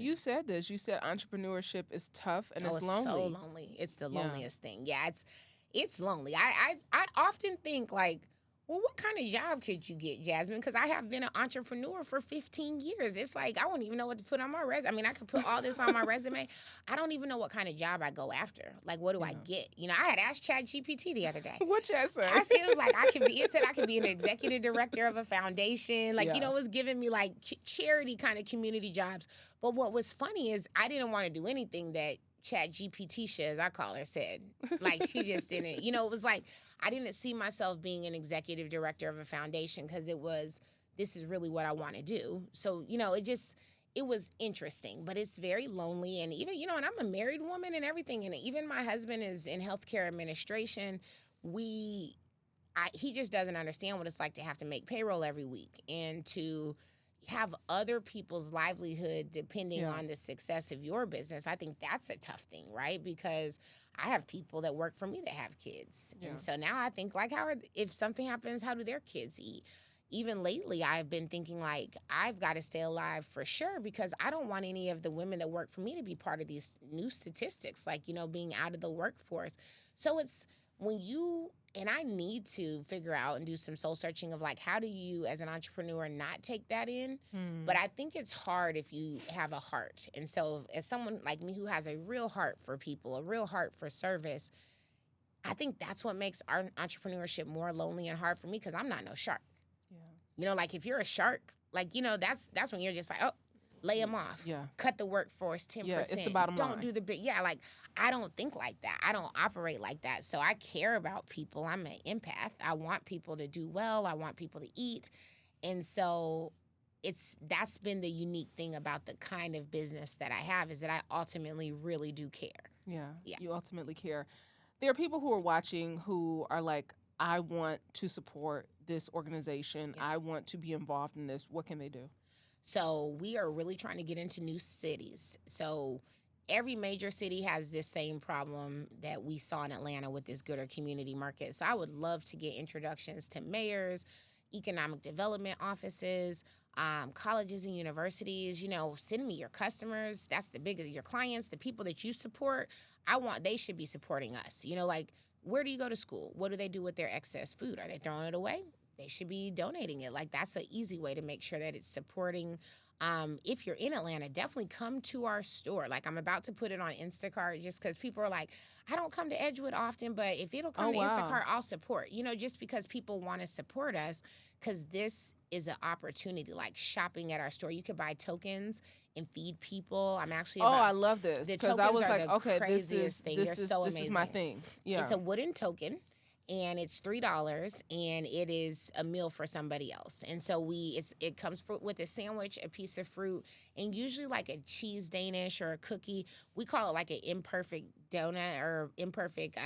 You said this. You said entrepreneurship is tough and Oh, it's it's lonely. so lonely. It's the Yeah. loneliest thing. Yeah, it's lonely. I often think like, well, what kind of job could you get, Jasmine? Because I have been an entrepreneur for 15 years. It's like I won't even know what to put on my resume. I mean, I could put all this on my resume. I don't even know what kind of job I go after. Like, what do I get? You know, I had asked ChatGPT the other day. What you say? It was like it said I could be an executive director of a foundation. Like, Yeah. it was giving me like charity kind of community jobs. But what was funny is I didn't want to do anything that Chat GPT, as I call her, said. Like, she just didn't. You know, it was like I didn't see myself being an executive director of a foundation because this is really what I want to do. So, you know, it was interesting, but it's very lonely. And even, you know, and I'm a married woman and everything. And even my husband is in healthcare administration. He just doesn't understand what it's like to have to make payroll every week and to have other people's livelihood depending on the success of your business. I think that's a tough thing, right? Because I have people that work for me that have kids. And so now I think, like, if something happens, how do their kids eat? Even lately, I've been thinking, like, I've got to stay alive for sure because I don't want any of the women that work for me to be part of these new statistics, like, you know, being out of the workforce. So it's when you, and I need to figure out and do some soul searching of, like, how do you as an entrepreneur not take that in? But I think it's hard if you have a heart. And so as someone like me who has a real heart for people, a real heart for service, I think that's what makes our entrepreneurship more lonely and hard for me because I'm not no shark. Yeah. You know, like if you're a shark, like, you know, that's when you're just like, oh, lay them off. Yeah. Cut the workforce 10%. Yeah, it's the bottom line. Don't do the big. Yeah, like I don't think like that. I don't operate like that. So I care about people. I'm an empath. I want people to do well. I want people to eat. And so that's been the unique thing about the kind of business that I have is that I ultimately really do care. Yeah. Yeah. You ultimately care. There are people who are watching who are like, I want to support this organization. I want to be involved in this. What can they do? So we are really trying to get into new cities. So every major city has this same problem that we saw in Atlanta with this Gooder community market. So I would love to get introductions to mayors, economic development offices, colleges and universities. You know, send me your customers. That's the biggest, your clients, the people that you support. They should be supporting us. You know, like, where do you go to school? What do they do with their excess food? Are they throwing it away? They should be donating it. Like, that's an easy way to make sure that it's supporting. If you're in Atlanta, definitely come to our store. Like, I'm about to put it on Instacart just because people are like, I don't come to Edgewood often, but if it'll come to Instacart, I'll support. You know, just because people want to support us, because this is an opportunity, like shopping at our store. You could buy tokens and feed people. I'm actually I love this because I was like, okay, this is my thing. Yeah, it's a wooden token. And it's $3, and it is a meal for somebody else. And so it comes with a sandwich, a piece of fruit, and usually like a cheese Danish or a cookie. We call it like an imperfect donut or imperfect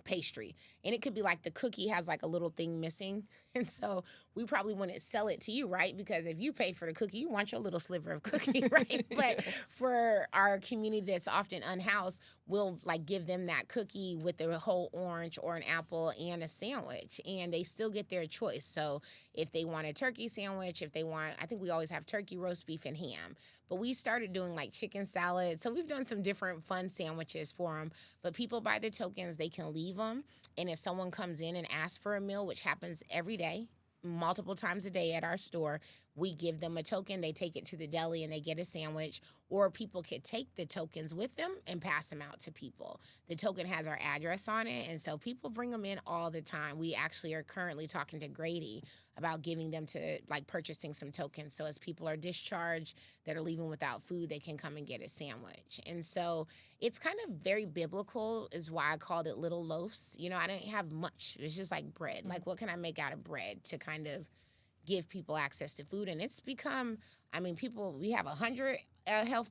pastry. And it could be like the cookie has like a little thing missing. And so we probably wouldn't sell it to you, right? Because if you pay for the cookie, you want your little sliver of cookie, right? But for our community that's often unhoused, we'll like give them that cookie with a whole orange or an apple and a sandwich. And they still get their choice. So if they want a turkey sandwich, I think we always have turkey, roast beef, and ham. But we started doing like chicken salad. So we've done some different fun sandwiches for them. But people buy the tokens, they can leave them. And if someone comes in and asks for a meal, which happens every day, multiple times a day at our store, we give them a token. They take it to the deli and they get a sandwich. Or people could take the tokens with them and pass them out to people. The token has our address on it, and so people bring them in all the time. We actually are currently talking to Grady about giving them to, like, purchasing some tokens. So as people are discharged that are leaving without food, they can come and get a sandwich. And so it's kind of very biblical is why I called it Little Loaves. You know, I didn't have much. It's just like bread. Like, what can I make out of bread to kind of give people access to food? And it's become, I mean, we have 100 health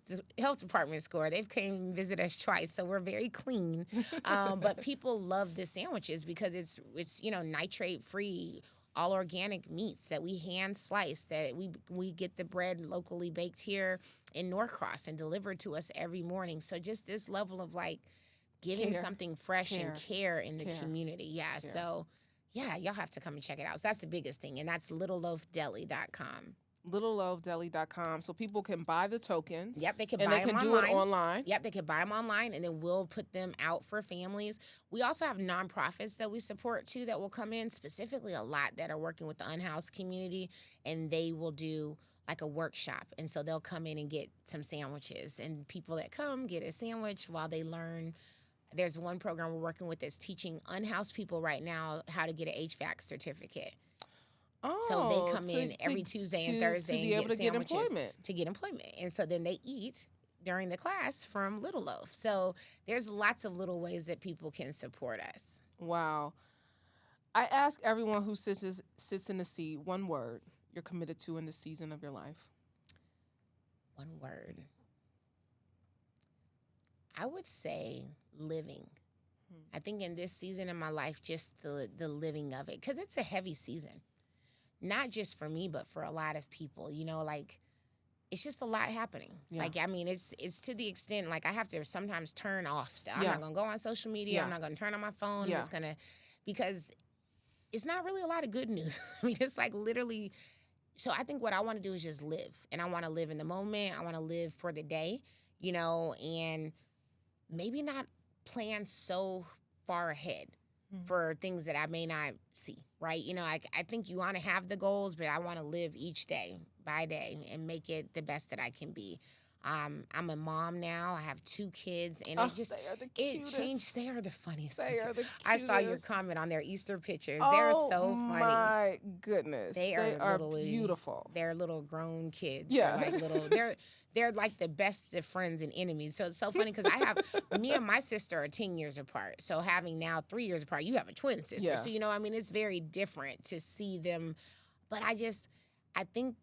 department score. They've came and visit us twice, so we're very clean. But people love the sandwiches because it's you know, nitrate free, all organic meats that we hand slice, that we get the bread locally baked here in Norcross and delivered to us every morning. So just this level of like giving something fresh and care in the community. Yeah. So yeah, y'all have to come and check it out. So that's the biggest thing. And that's littleloafdeli.com. littlelovedeli.com, so people can buy the tokens. Yep, they can and buy they them can do online. it online. Yep, they can buy them online, and then we'll put them out for families. We also have nonprofits that we support too that will come in, specifically a lot that are working with the unhoused community, and they will do like a workshop. And so they'll come in and get some sandwiches, and people that come get a sandwich while they learn. There's one program we're working with that's teaching unhoused people right now how to get an HVAC certificate. So they come in every Tuesday and Thursday to be able to get employment. to get employment. And so then they eat during the class from Little Loaf. So there's lots of little ways that people can support us. Wow. I ask everyone who sits in the seat one word you're committed to in the season of your life. One word. I would say living. I think in this season of my life, just the living of it, because it's a heavy season. Not just for me, but for a lot of people, you know, like it's just a lot happening. Yeah. Like, I mean, it's to the extent, like I have to sometimes turn off stuff. I'm Yeah. not going to go on social media. Yeah. I'm not going to turn on my phone. Yeah. I'm just going to, because it's not really a lot of good news. I mean, it's like literally, so I think what I want to do is just live. And I want to live in the moment. I want to live for the day, you know, and maybe not plan so far ahead for things that I may not see, right? You know, I think you want to have the goals, but I want to live each day by day and make it the best that I can be. I'm a mom now. I have 2 kids, and it just they are the cutest. it changed. They are the funniest. They are the cutest. I saw your comment on their Easter pictures. Oh, They're so funny. My goodness, They are beautiful. They're little grown kids. Yeah. They're like little. They're like the best of friends and enemies. So it's so funny because I have me and my sister are 10 years apart. So having now 3 years apart, you have a twin sister. Yeah. So you know, I mean, it's very different to see them. But I think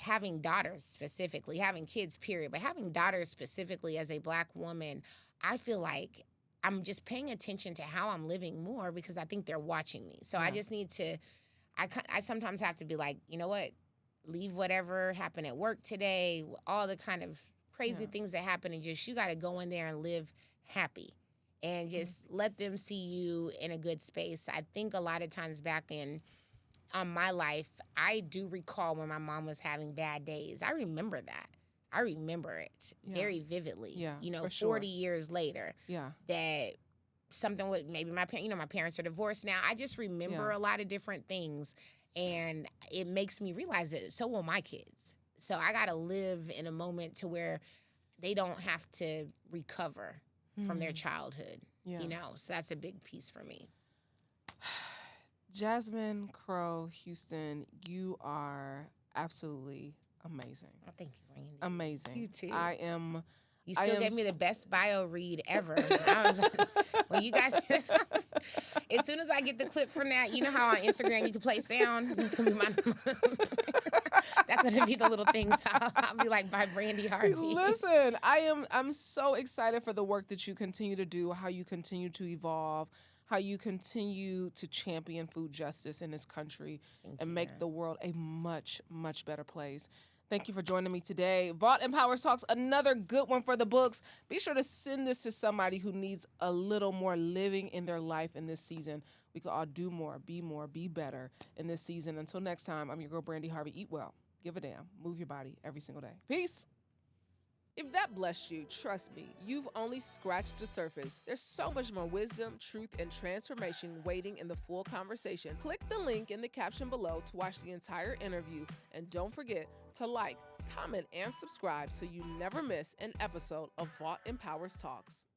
having daughters specifically, having kids, period, but having daughters specifically as a Black woman, I feel like I'm just paying attention to how I'm living more because I think they're watching me. So Yeah. I just need to, I sometimes have to be like, you know what? Leave whatever happened at work today, all the kind of crazy things that happen, and just you got to go in there and live happy and just let them see you in a good space. I think a lot of times back in my life, I do recall when my mom was having bad days. I remember that. I remember it very vividly. Yeah, you know, for sure. 40 years later, Yeah. that something with maybe my parents, you know, my parents are divorced now. I just remember a lot of different things. And it makes me realize that so will my kids. So I got to live in a moment to where they don't have to recover from their childhood, you know? So that's a big piece for me. Jasmine Crowe-Houston, you are absolutely amazing. Oh, thank you, Randy. Amazing. You too. You I still am gave me the best bio read ever. When you guys, as soon as I get the clip from that, you know how on Instagram you can play sound? That's going to be that's going to be the little things. I'll be like, by Brandy Harvey. Listen, I'm so excited for the work that you continue to do, how you continue to evolve, how you continue to champion food justice in this country and make the world a much, much better place. Thank you for joining me today. Vault Empowers Talks, another good one for the books. Be sure to send this to somebody who needs a little more living in their life in this season. We can all do more, be better in this season. Until next time, I'm your girl, Brandy Harvey. Eat well, give a damn, move your body every single day. Peace. If that blessed you, trust me, you've only scratched the surface. There's so much more wisdom, truth, and transformation waiting in the full conversation. Click the link in the caption below to watch the entire interview. And don't forget to like, comment, and subscribe so you never miss an episode of Vault Empowers Talks.